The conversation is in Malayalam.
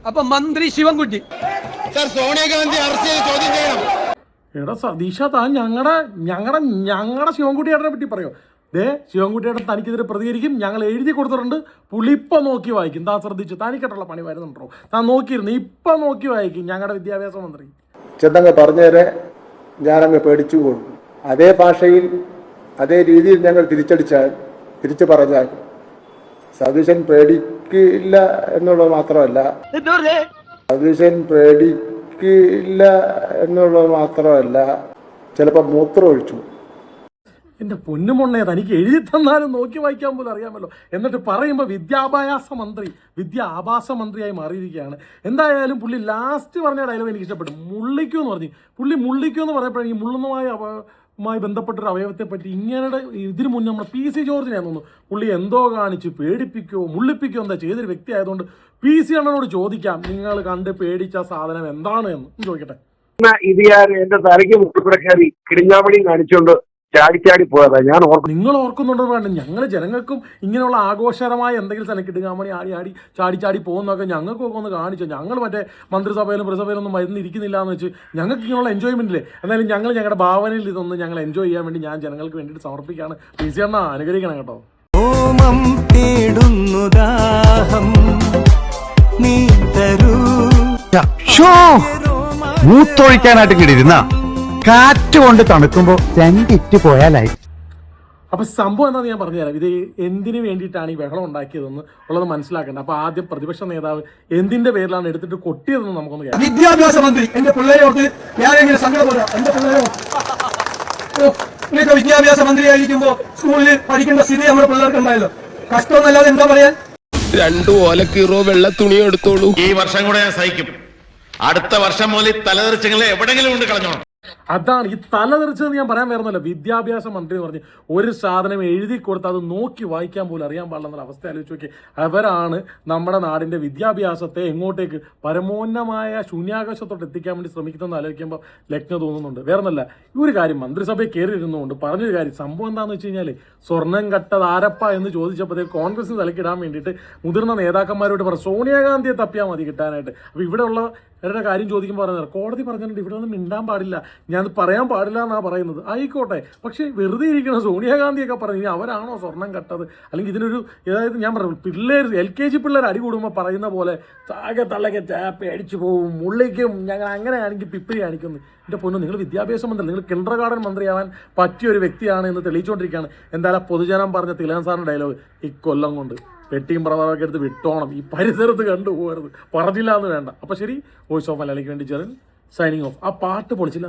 അപ്പൊ മന്ത്രി ശിവൻകുട്ടി സർ സോണിയാഗാന്ധി അറസ്റ്റ് ചെയ്ത് ചോദ്യം ചെയ്യണം. എടാ സതീഷ, താൻ ഞങ്ങളുടെ ശിവൻകുട്ടിയേട്ടനെ പറ്റി പറയോ? ശിവൻകുട്ടിയേട്ടൻ തനിക്കെതിരെ പ്രതികരിക്കും, ഞങ്ങൾ എഴുതി കൊടുത്തിട്ടുണ്ട്, പുള്ളി ഇപ്പം നോക്കി വായിക്കും. താൻ ശ്രദ്ധിച്ചു, തനിക്കിട്ടുള്ള പണി വരുന്നുണ്ടോ? താൻ നോക്കിയിരുന്നു, ഇപ്പം നോക്കി വായിക്കും ഞങ്ങളുടെ വിദ്യാഭ്യാസ മന്ത്രി. ചെന്നങ്ങ് പറഞ്ഞേരെ ഞാനങ്ങ് പേടിച്ചു പോകും. അതേ ഭാഷയിൽ അതേ രീതിയിൽ ഞങ്ങൾ തിരിച്ചു പറഞ്ഞാൽ സതീശൻ പേടിക്കില്ല എന്നുള്ളത് മാത്രമല്ല ചിലപ്പോൾ മൂത്രം ഒഴിച്ചു. എൻ്റെ പൊന്നുമൊണ്ണേ, തനിക്ക് എഴുതി തന്നാലും നോക്കി വായിക്കാൻ പോലും അറിയാമല്ലോ. എന്നിട്ട് പറയുമ്പോൾ വിദ്യാഭ്യാസ മന്ത്രിയായി മാറിയിരിക്കുകയാണ്. എന്തായാലും പുള്ളി ലാസ്റ്റ് പറഞ്ഞ ഡയലോഗ് എനിക്ക് ഇഷ്ടപ്പെട്ടു. മുള്ളിക്കൂ എന്ന് പറഞ്ഞു. പുള്ളി മുള്ളിക്കൂ എന്ന് പറയുമ്പോഴെങ്കിൽ മുള്ളുന്നതുമായി ബന്ധപ്പെട്ടൊരു അവയവത്തെ പറ്റി ഇങ്ങനെ ഇതിനു മുന്നേ നമ്മുടെ PC ജോർജിനെ തോന്നുന്നു പുള്ളി എന്തോ കാണിച്ച് പേടിപ്പിക്കോ മുള്ളിപ്പിക്കോ എന്താ ചെയ്തൊരു വ്യക്തി ആയതുകൊണ്ട് PC അണ്ണനോട് ചോദിക്കാം, നിങ്ങൾ കണ്ട് പേടിച്ച സാധനം എന്താണ് എന്ന് ചോദിക്കട്ടെ. ഇത് ഞാൻ എന്റെ തലയ്ക്ക് മുട്ടിക്കൂടെ കയറി കിടിഞ്ഞാമണിയും കാണിച്ചുകൊണ്ട് ചാടി പോയതാ. നിങ്ങൾ ഓർക്കുന്നുണ്ടോ വേണ്ട, ഞങ്ങൾ ജനങ്ങൾക്കും ഇങ്ങനെയുള്ള ആഘോഷകരമായ എന്തെങ്കിലും സ്ഥലം കിടുങ്ങാമണി ചാടി പോകുന്നതൊക്കെ ഞങ്ങൾക്കൊക്കെ ഒന്ന് കാണിച്ചു. ഞങ്ങൾ മറ്റേ മന്ത്രിസഭയിലും പ്രസഭയിലൊന്നും മരുന്നിരിക്കുന്നില്ല എന്ന് വെച്ച് ഞങ്ങൾക്ക് ഇങ്ങനെയുള്ള എൻജോയ്മെന്റില്ലേ. എന്നാലും ഞങ്ങളുടെ ഭാവനയിൽ ഇതൊന്ന് ഞങ്ങൾ എൻജോയ് ചെയ്യാൻ വേണ്ടി ഞാൻ ജനങ്ങൾക്ക് വേണ്ടിയിട്ട് സമർപ്പിക്കുകയാണ്. PC അണ്ണ അനുകരിക്കണം കേട്ടോ. മൂത്തൊഴിക്കാനായിട്ട് കിടിരുന്ന കാറ്റ് കൊണ്ട് തണുക്കുമ്പോ രണ്ടിറ്റ് പോയാലായി. അപ്പൊ സംഭവം എന്താണെന്ന് ഞാൻ പറഞ്ഞുതരാം. ഇത് എന്തിനു വേണ്ടിയിട്ടാണ് ഈ ബഹളം ഉണ്ടാക്കിയതെന്ന് ഉള്ളത് മനസ്സിലാക്കേണ്ട. അപ്പൊ ആദ്യം പ്രതിപക്ഷ നേതാവ് എന്തിന്റെ പേരിലാണ് എടുത്തിട്ട് കൊട്ടിയതെന്ന് നമുക്കൊന്ന് കേൾക്കാം. വിദ്യാഭ്യാസ മന്ത്രി എന്റെ പിള്ളേരെ ഓർത്ത് ഞാനെങ്ങനെ സങ്കടപ്പെടാം. എന്റെ പിള്ളേരെ നിങ്ങൾക്ക് വിദ്യാഭ്യാസ മന്ത്രിയായിരിക്കുമ്പോ സ്കൂളിൽ പഠിക്കേണ്ട സ്ഥിതി നമ്മുടെ പിള്ളേർക്ക് ഉണ്ടായല്ലോ. കഷ്ടമെന്നല്ലാതെ എന്താ പറയാൻ. 2 ഓലക്കീറോ വെള്ള തുണിയോ എടുത്തോളൂ. ഈ വർഷം കൂടെ ഞാൻ സഹിക്കും. അടുത്ത വർഷം മുതൽ തലതെറിച്ചങ്ങളെ എവിടെങ്കിലും കൊണ്ട് കളഞ്ഞോണം. അതാണ് ഈ തലതെറിച്ചതെന്ന് ഞാൻ പറയാൻ വരുന്നില്ല. വിദ്യാഭ്യാസ മന്ത്രി എന്ന് പറഞ്ഞ് ഒരു സാധനം എഴുതി കൊടുത്ത് അത് നോക്കി വായിക്കാൻ പോലും അറിയാൻ പാടില്ലെന്നുള്ള അവസ്ഥ ആലോചിച്ച് നോക്കി. അവരാണ് നമ്മുടെ നാടിന്റെ വിദ്യാഭ്യാസത്തെ എങ്ങോട്ടേക്ക് പരമോന്നമായ ശൂന്യാകാശത്തോട്ട് എത്തിക്കാൻ വേണ്ടി ശ്രമിക്കുന്നതെന്ന് ആലോചിക്കുമ്പോൾ ലജ്ഞ തോന്നുന്നുണ്ട്. വേറൊന്നല്ല, ഈ ഒരു കാര്യം മന്ത്രിസഭയിൽ കയറി ഇരുന്നുകൊണ്ട് പറഞ്ഞൊരു കാര്യം. സംഭവം എന്താണെന്ന് വെച്ച് കഴിഞ്ഞാൽ സ്വർണം കട്ടത് ആരപ്പ എന്ന് ചോദിച്ചപ്പോഴത്തേക്ക് കോൺഗ്രസിന് തലക്കിടാൻ വേണ്ടിയിട്ട് മുതിർന്ന നേതാക്കന്മാരോട് പറഞ്ഞു സോണിയാഗാന്ധിയെ തപ്പിയാൽ മതി കിട്ടാനായിട്ട്. അപ്പോൾ ഇവിടെയുള്ള അവരുടെ കാര്യം ചോദിക്കുമ്പോൾ പറയുന്നത് കോടതി പറഞ്ഞിട്ടുണ്ട് ഇവിടെ ഒന്നും മിണ്ടാൻ പാടില്ല, ഞാനത് പറയാൻ പാടില്ല എന്നാണ് പറയുന്നത്. ആയിക്കോട്ടെ, പക്ഷേ വെറുതെ ഇരിക്കണം. സോണിയാഗാന്ധിയൊക്കെ പറഞ്ഞു ഇനി അവരാണോ സ്വർണം കട്ടത്? അല്ലെങ്കിൽ ഇതിനൊരു അതായത് ഞാൻ പറഞ്ഞു പിള്ളേർ LKG പിള്ളേർ അടി കൂടുമ്പോൾ പറയുന്ന പോലെ താകെ തള്ളക്കെ ചാപ്പ അടിച്ചു പോവും, മുള്ളിക്കും, ഞങ്ങൾ അങ്ങനെ ആണെങ്കിൽ പിപ്പിരി കാണിക്കുന്നു. എൻ്റെ പൊന്നു, നിങ്ങൾ വിദ്യാഭ്യാസ മന്ത്രി, നിങ്ങൾ കിൻഡർ ഗാർഡൻ മന്ത്രിയാവാൻ പറ്റിയ ഒരു വ്യക്തിയാണ് എന്ന് തെളിയിച്ചുകൊണ്ടിരിക്കുകയാണ്. എന്തായാലും പൊതുജനം പറഞ്ഞ തിലകൻ സാറിൻ്റെ ഡയലോഗ് ഇക്കൊല്ലം കൊണ്ട് പെട്ടിയും പ്രവർത്തകർക്ക് എടുത്ത് വിട്ടോണം, ഈ പരിസരത്ത് കണ്ടുപോകരുത്, പറഞ്ഞില്ല എന്ന് വേണ്ട. അപ്പോൾ ശരി, വോയിസ് ഓഫ് മലയാളിക്ക് വേണ്ടി ചേർന്ന് സൈനിങ് ഓഫ്. ആ പാട്ട് പൊളിച്ചില്ല.